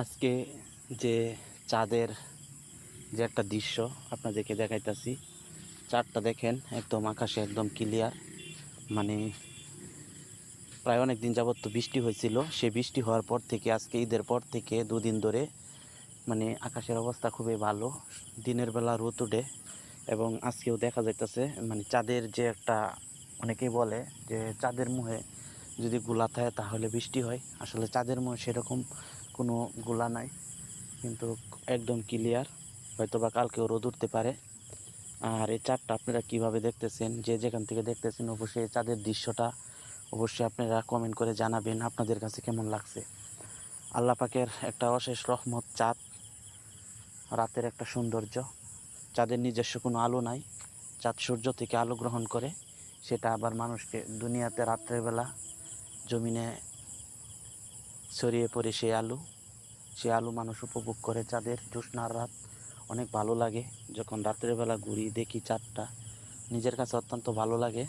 আজকে যে চাঁদের যে একটা দৃশ্য আপনাদেরকে দেখাইতাছি, চাঁদটা দেখেন একদম আকাশে একদম ক্লিয়ার। মানে প্রায় অনেক দিন যাবত তো বৃষ্টি হয়েছিল, সে বৃষ্টি হওয়ার পর থেকে আজকে ঈদের পর থেকে দুদিন ধরে মানে আকাশের অবস্থা খুবই ভালো। দিনের বেলা রোদ ওঠে এবং আজকেও দেখা যাইতেছে মানে চাঁদের যে একটা, অনেকেই বলে যে চাঁদের মুখে যদি গোলা থাকে তাহলে বৃষ্টি হয়। আসলে চাঁদের মুখে সেরকম কোনো গোলা নাই, কিন্তু একদম ক্লিয়ার। হয়তো বা কালকেও রোদ উঠতে পারে। আর এই চাঁদটা আপনারা কিভাবে দেখতেছেন, যে যেখান থেকে দেখতেছেন, অবশ্যই এই চাঁদের দৃশ্যটা অবশ্যই আপনারা কমেন্ট করে জানাবেন আপনাদের কাছে কেমন লাগছে। আল্লাহ পাকের একটা অশেষ রহমত চাঁদ, রাতের একটা সৌন্দর্য। চাঁদের নিজস্ব কোনো আলো নাই, চাঁদ সূর্য থেকে আলো গ্রহণ করে, সেটা আবার মানুষকে দুনিয়াতে রাত্রেবেলা জমিনে ছড়িয়ে পড়ে সে আলো মানুষ উপভোগ করে। চাঁদের জ্যোৎস্নার রাত অনেক ভালো লাগে। যখন রাত্রের বেলা ঘুরি দেখি চাঁদটা, নিজের কাছে অত্যন্ত ভালো লাগে।